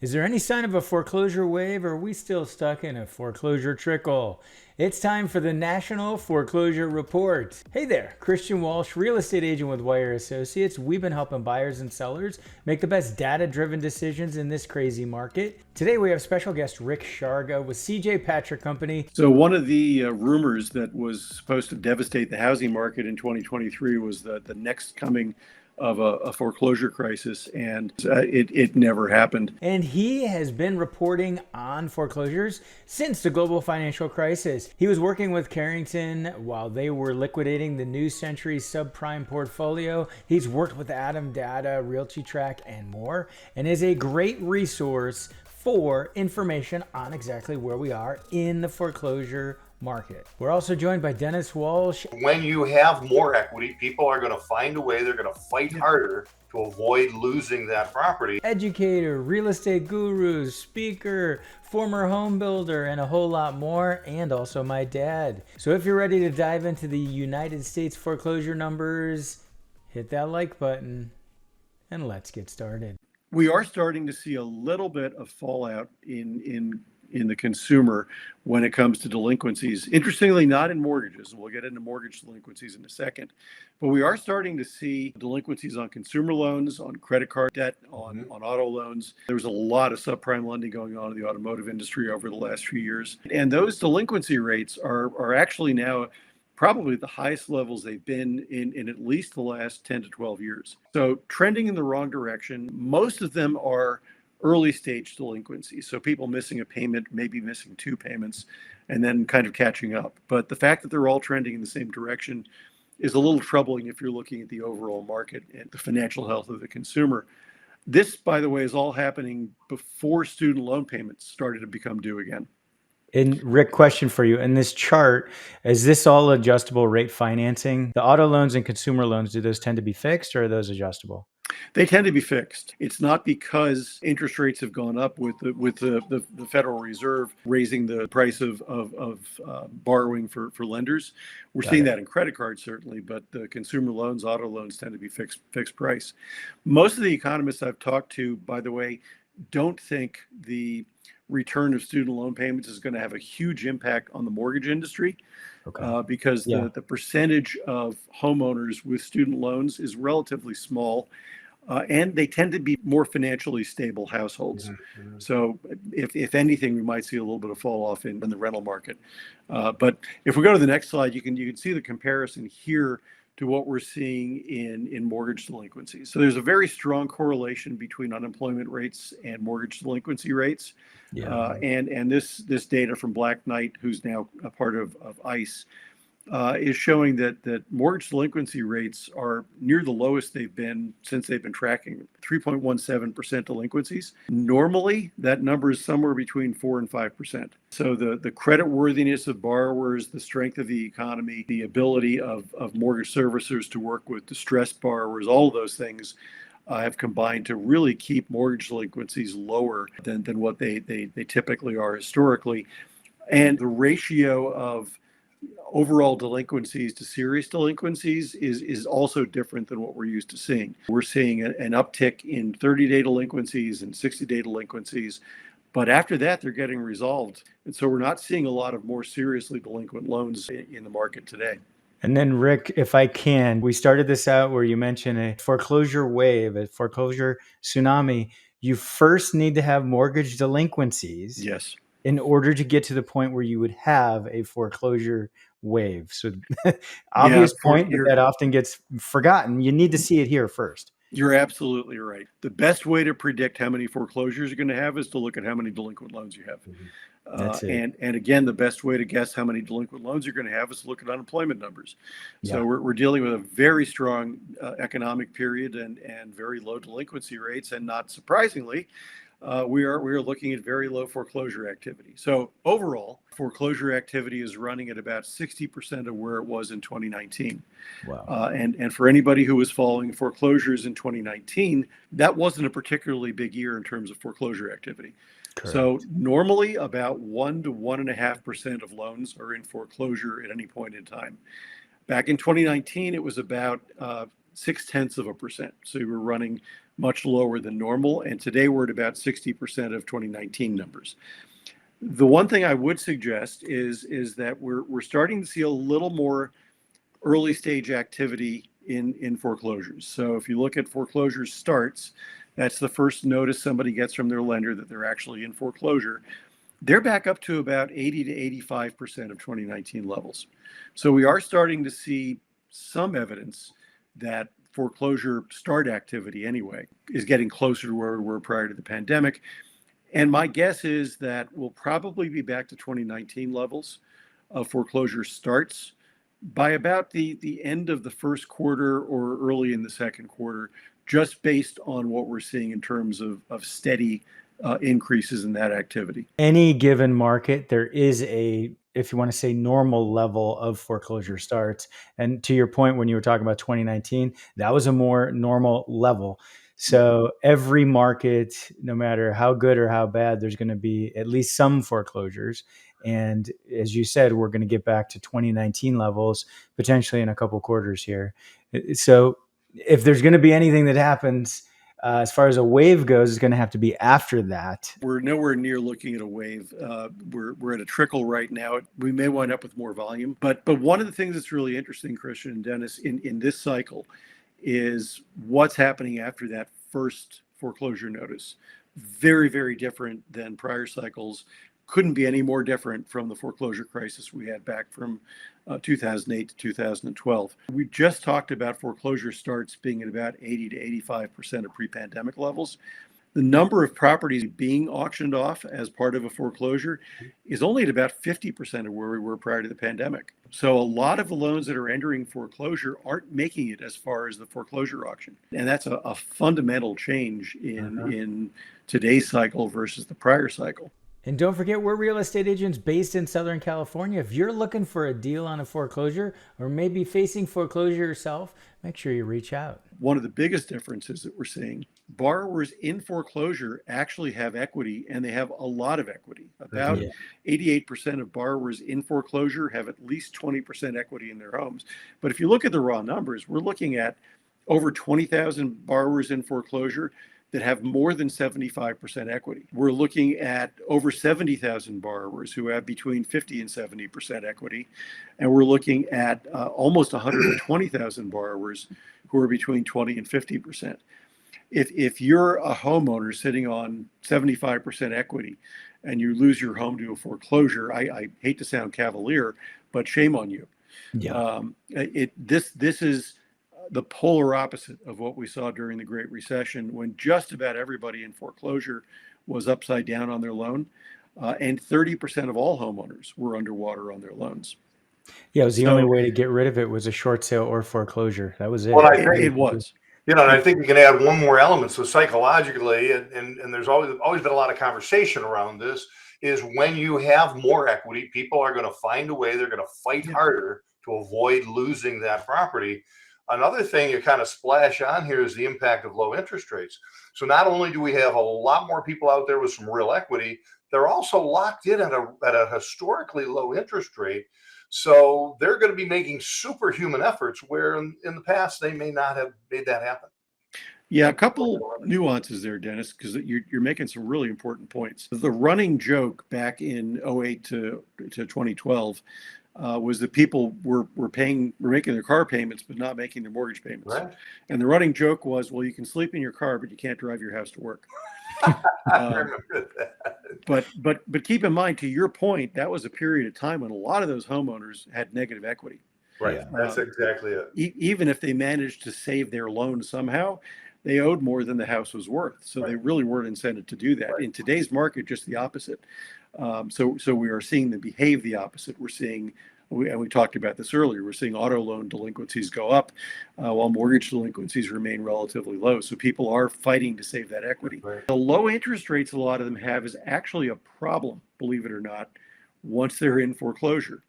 Is there any sign of a foreclosure wave, or are we still stuck in a foreclosure trickle? It's time for the National Foreclosure Report. Hey there, Christian Walsh, real estate agent with Wire Associates. We've been helping buyers and sellers make the best data-driven decisions in this crazy market. Today we have special guest Rick Sharga with CJ Patrick Company. So one of the rumors that was supposed to devastate the housing market in 2023 was the next coming of a foreclosure crisis, and it never happened. And he has been reporting on foreclosures since the global financial crisis. He was working with Carrington while they were liquidating the New Century subprime portfolio. He's worked with Attom Data, RealtyTrac, and more, and is a great resource for information on exactly where we are in the foreclosure market. We're also joined by Dennis Walsh. When you have more equity, people are going to find a way, they're going to fight harder to avoid losing that property. Educator, real estate guru, speaker, former home builder, and a whole lot more, and also my dad. So if you're ready to dive into the United States foreclosure numbers, hit that like button and let's get started. We are starting to see a little bit of fallout in the consumer when it comes to delinquencies. Interestingly, not in mortgages. We'll get into mortgage delinquencies in a second. But we are starting to see delinquencies on consumer loans, on credit card debt, on auto loans. There was a lot of subprime lending going on in the automotive industry over the last few years. And those delinquency rates are actually now probably the highest levels they've been in at least the last 10 to 12 years. So trending in the wrong direction. Most of them are early stage delinquencies. So people missing a payment, maybe missing two payments, and then kind of catching up. But the fact that they're all trending in the same direction is a little troubling if you're looking at the overall market and the financial health of the consumer. This, by the way, is all happening before student loan payments started to become due again. And Rick, question for you. In this chart, is this all adjustable rate financing? The auto loans and consumer loans, do those tend to be fixed or are those adjustable? They tend to be fixed. It's not because interest rates have gone up with the Federal Reserve raising the price of borrowing for lenders. We're seeing that in credit cards, certainly, but the consumer loans, auto loans tend to be fixed price. Most of the economists I've talked to, by the way, don't think the return of student loan payments is going to have a huge impact on the mortgage industry because the percentage of homeowners with student loans is relatively small. And they tend to be more financially stable households. So if anything, we might see a little bit of fall off in the rental market. But if we go to the next slide, you can see the comparison here to what we're seeing in mortgage delinquencies. So there's a very strong correlation between unemployment rates and mortgage delinquency rates. And this data from Black Knight, who's now a part of ICE, is showing that mortgage delinquency rates are near the lowest they've been since they've been tracking 3.17% delinquencies. Normally, that number is somewhere between 4 and 5%. So the credit worthiness of borrowers, the strength of the economy, the ability of mortgage servicers to work with distressed borrowers, all of those things have combined to really keep mortgage delinquencies lower than what they typically are historically. And the ratio of overall delinquencies to serious delinquencies is also different than what we're used to seeing. We're seeing an uptick in 30-day delinquencies and 60-day delinquencies, but after that, they're getting resolved. And so we're not seeing a lot of more seriously delinquent loans in the market today. And then Rick, if I can, we started this out where you mentioned a foreclosure wave, a foreclosure tsunami. You first need to have mortgage delinquencies. Yes. In order to get to the point where you would have a foreclosure wave. So obvious point that often gets forgotten. You need to see it here first. You're absolutely right. The best way to predict how many foreclosures you're going to have is to look at how many delinquent loans you have. That's it. And again, the best way to guess how many delinquent loans you're going to have is to look at unemployment numbers. So we're dealing with a very strong economic period and very low delinquency rates. And not surprisingly, we are looking at very low foreclosure activity. So overall, foreclosure activity is running at about 60% of where it was in 2019. Wow. And for anybody who was following foreclosures in 2019, that wasn't a particularly big year in terms of foreclosure activity. Correct. So normally about 1 to 1.5% of loans are in foreclosure at any point in time. Back in 2019, it was about 0.6%. So we were running much lower than normal. And today we're at about 60% of 2019 numbers. The one thing I would suggest is that we're starting to see a little more early stage activity in foreclosures. So if you look at foreclosure starts, that's the first notice somebody gets from their lender that they're actually in foreclosure. They're back up to about 80 to 85% of 2019 levels. So we are starting to see some evidence that foreclosure start activity anyway is getting closer to where we were prior to the pandemic. And my guess is that we'll probably be back to 2019 levels of foreclosure starts by about the end of the first quarter or early in the second quarter, just based on what we're seeing in terms of steady increases in that activity. Any given market, there is a, if you want to say, normal level of foreclosure starts. And to your point, when you were talking about 2019, that was a more normal level. So every market, no matter how good or how bad, there's going to be at least some foreclosures. And as you said, we're going to get back to 2019 levels potentially in a couple quarters here. So if there's going to be anything that happens as far as a wave goes, it's going to have to be after that. We're nowhere near looking at a wave. We're at a trickle right now. We may wind up with more volume. But one of the things that's really interesting, Christian and Dennis, in this cycle is what's happening after that first foreclosure notice. Very, very different than prior cycles. Couldn't be any more different from the foreclosure crisis we had back from 2008 to 2012. We just talked about foreclosure starts being at about 80 to 85% of pre-pandemic levels. The number of properties being auctioned off as part of a foreclosure is only at about 50% of where we were prior to the pandemic. So a lot of the loans that are entering foreclosure aren't making it as far as the foreclosure auction. And that's a fundamental change in today's cycle versus the prior cycle. And don't forget, we're real estate agents based in Southern California. If you're looking for a deal on a foreclosure or maybe facing foreclosure yourself, make sure you reach out. One of the biggest differences that we're seeing, borrowers in foreclosure actually have equity, and they have a lot of equity. About 88% of borrowers in foreclosure have at least 20% equity in their homes. But if you look at the raw numbers, we're looking at over 20,000 borrowers in foreclosure that have more than 75% equity. We're looking at over 70,000 borrowers who have between 50 and 70% equity. And we're looking at almost 120,000 borrowers who are between 20 and 50%. If you're a homeowner sitting on 75% equity and you lose your home to a foreclosure, I hate to sound cavalier, but shame on you. Yeah. This is the polar opposite of what we saw during the Great Recession, when just about everybody in foreclosure was upside down on their loan, and 30% of all homeowners were underwater on their loans. Yeah, it was the only way to get rid of it was a short sale or foreclosure. That was it. Well, It was. And I think you can add one more element. So psychologically, and there's always been a lot of conversation around this, is when you have more equity, people are going to find a way, they're going to fight harder to avoid losing that property. Another thing you kind of splash on here is the impact of low interest rates. So not only do we have a lot more people out there with some real equity, they're also locked in at a historically low interest rate. So they're going to be making superhuman efforts where in the past they may not have made that happen. Yeah, a couple nuances there, Dennis, because you're making some really important points. The running joke back in 2008 to 2012 was that people were making their car payments but not making their mortgage payments. Right. And the running joke was, well, you can sleep in your car, but you can't drive your house to work. I remember that. But keep in mind, to your point, that was a period of time when a lot of those homeowners had negative equity. Right. Yeah. That's exactly it. Even if they managed to save their loan somehow, they owed more than the house was worth. So they really weren't incented to do that. In today's market, just the opposite. So we are seeing them behave the opposite. We're seeing, and we talked about this earlier, we're seeing auto loan delinquencies go up while mortgage delinquencies remain relatively low. So people are fighting to save that equity. Right. The low interest rates a lot of them have is actually a problem, believe it or not, once they're in foreclosure.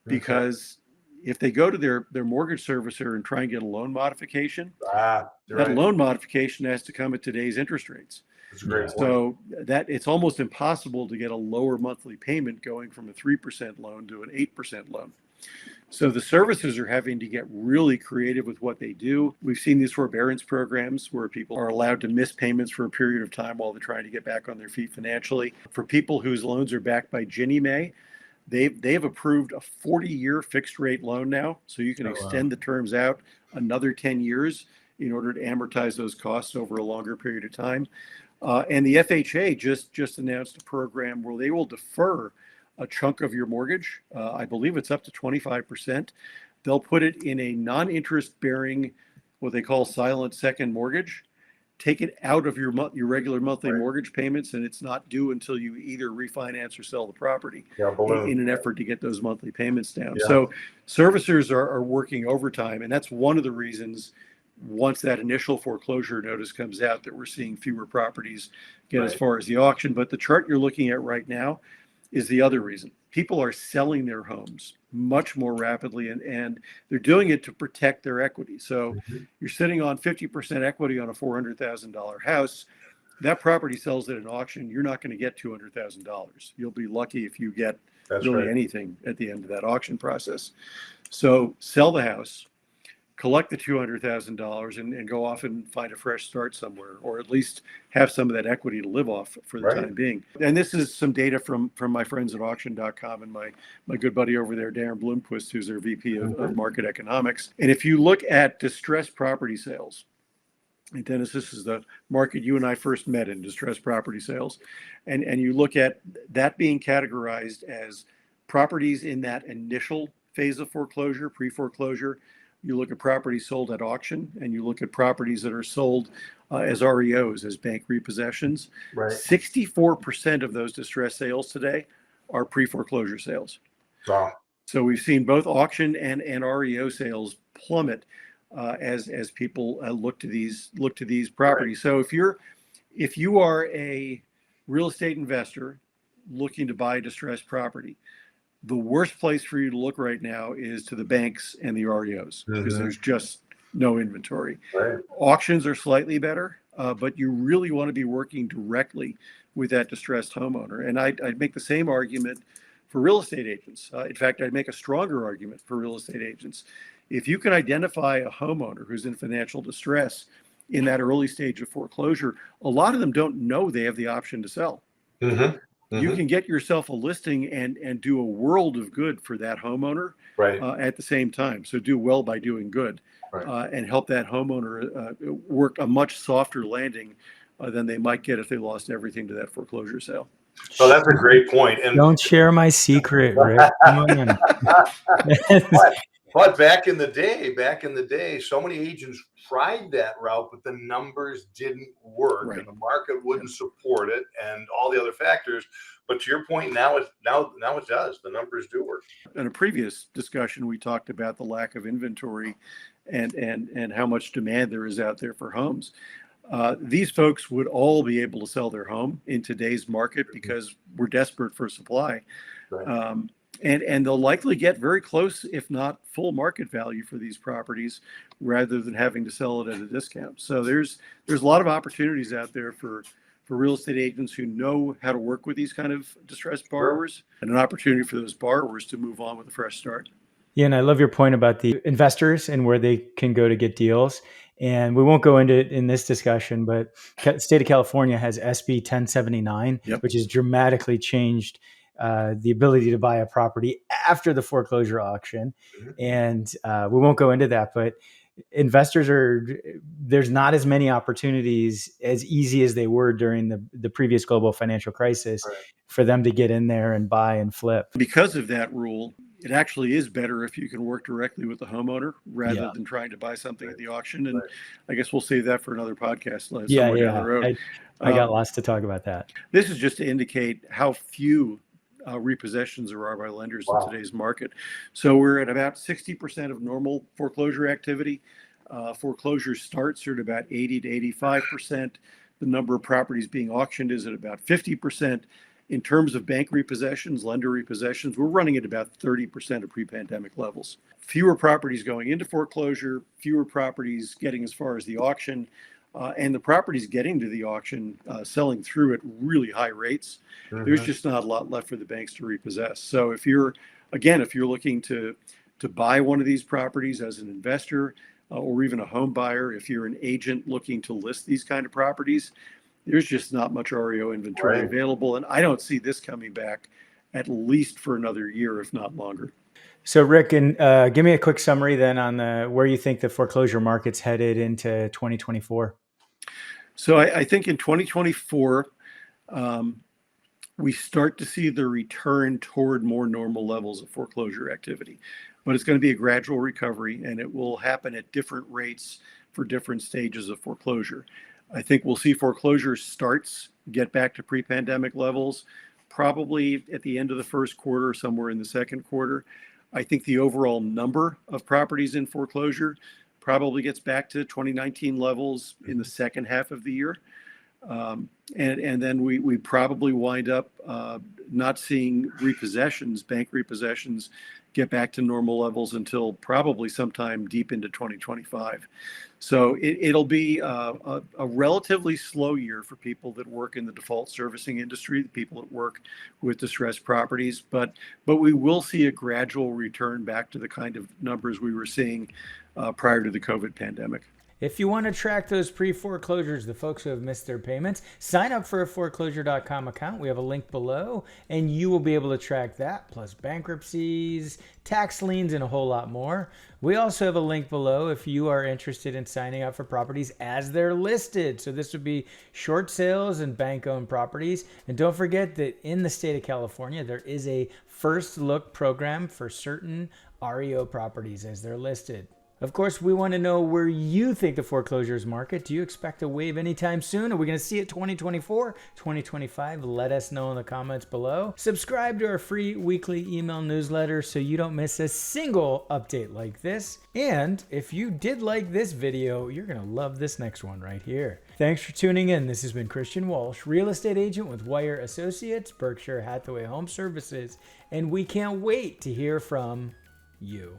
Because if they go to their mortgage servicer and try and get a loan modification, that loan modification has to come at today's interest rates. That's great. So that it's almost impossible to get a lower monthly payment going from a 3% loan to an 8% loan. So the servicers are having to get really creative with what they do. We've seen these forbearance programs where people are allowed to miss payments for a period of time while they're trying to get back on their feet financially. For people whose loans are backed by Ginnie Mae, they've approved a 40-year fixed rate loan now, so you can extend the terms out another 10 years in order to amortize those costs over a longer period of time. And the FHA just announced a program where they will defer a chunk of your mortgage. I believe it's up to 25%. They'll put it in a non-interest bearing, what they call silent second mortgage, take it out of your regular monthly mortgage payments, and it's not due until you either refinance or sell the property in an effort to get those monthly payments down. So servicers are working overtime, and that's one of the reasons once that initial foreclosure notice comes out that we're seeing fewer properties get as far as the auction. But the chart you're looking at right now is the other reason. People are selling their homes much more rapidly, and they're doing it to protect their equity. So you're sitting on 50% equity on a $400,000 house. That property sells at an auction, you're not going to get $200,000. You'll be lucky if you get anything at the end of that auction process. So sell the house, collect the $200,000 and go off and find a fresh start somewhere, or at least have some of that equity to live off for the time being. And this is some data from my friends at auction.com and my good buddy over there, Darren Bloomquist, who's their VP of market economics. And if you look at distressed property sales, and Dennis, this is the market you and I first met in, distressed property sales, and you look at that being categorized as properties in that initial phase of foreclosure, pre-foreclosure. You look at properties sold at auction, and you look at properties that are sold as REOs, as bank repossessions. 64% of those distressed sales today are pre-foreclosure sales. Wow. So we've seen both auction and REO sales plummet as people look to these properties. So if you are a real estate investor looking to buy distressed property, the worst place for you to look right now is to the banks and the REOs because there's just no inventory. Auctions are slightly better, but you really want to be working directly with that distressed homeowner. And I'd make the same argument for real estate agents. In fact, I'd make a stronger argument for real estate agents. If you can identify a homeowner who's in financial distress in that early stage of foreclosure, a lot of them don't know they have the option to sell. You can get yourself a listing and do a world of good for that homeowner at the same time. So do well by doing good and help that homeowner work a much softer landing than they might get if they lost everything to that foreclosure sale. So that's a great point. And don't share my secret, Rick. Come on. But back in the day, so many agents tried that route, but the numbers didn't work, and the market wouldn't support it, and all the other factors. But to your point, now it does. The numbers do work. In a previous discussion, we talked about the lack of inventory, and how much demand there is out there for homes. These folks would all be able to sell their home in today's market because we're desperate for supply. And they'll likely get very close, if not full market value for these properties, rather than having to sell it at a discount. So there's a lot of opportunities out there for real estate agents who know how to work with these kind of distressed borrowers, and an opportunity for those borrowers to move on with a fresh start. Yeah, and I love your point about the investors and where they can go to get deals. And we won't go into it in this discussion, but the state of California has SB 1079, which has dramatically changed the ability to buy a property after the foreclosure auction. And we won't go into that, but there's not as many opportunities as easy as they were during the previous global financial crisis for them to get in there and buy and flip. Because of that rule, it actually is better if you can work directly with the homeowner rather than trying to buy something at the auction. And I guess we'll save that for another podcast somewhere down the road. I got lots to talk about that. This is just to indicate how few repossessions there are by lenders in today's market. So we're at about 60% of normal foreclosure activity. Foreclosure starts are at about 80 to 85%. The number of properties being auctioned is at about 50%. In terms of bank repossessions, lender repossessions, we're running at about 30% of pre-pandemic levels. Fewer properties going into foreclosure, fewer properties getting as far as the auction, and the properties getting to the auction selling through at really high rates. There's just not a lot left for the banks to repossess. So if you're looking to to buy one of these properties as an investor or even a home buyer. If you're an agent looking to list these kind of properties, there's just not much REO inventory available. And I don't see this coming back at least for another year, if not longer. So Rick, and give me a quick summary then on where you think the foreclosure market's headed into 2024. So I think in 2024, we start to see the return toward more normal levels of foreclosure activity. But it's going to be a gradual recovery, and it will happen at different rates for different stages of foreclosure. I think we'll see foreclosure starts get back to pre-pandemic levels, probably at the end of the first quarter, somewhere in the second quarter. I think the overall number of properties in foreclosure probably gets back to 2019 levels in the second half of the year. And then we probably wind up not seeing repossessions, bank repossessions, get back to normal levels until probably sometime deep into 2025. So it'll be a relatively slow year for people that work in the default servicing industry, the people that work with distressed properties, but we will see a gradual return back to the kind of numbers we were seeing prior to the COVID pandemic. If you want to track those pre-foreclosures, the folks who have missed their payments, sign up for a foreclosure.com account. We have a link below, and you will be able to track that, plus bankruptcies, tax liens, and a whole lot more. We also have a link below if you are interested in signing up for properties as they're listed. So this would be short sales and bank-owned properties. And don't forget that in the state of California, there is a first look program for certain REO properties as they're listed. Of course, we want to know where you think the foreclosures market. Do you expect a wave anytime soon? Are we going to see it 2024, 2025? Let us know in the comments below. Subscribe to our free weekly email newsletter so you don't miss a single update like this. And if you did like this video, you're going to love this next one right here. Thanks for tuning in. This has been Christian Walsh, real estate agent with Wire Associates, Berkshire Hathaway Home Services, and we can't wait to hear from you.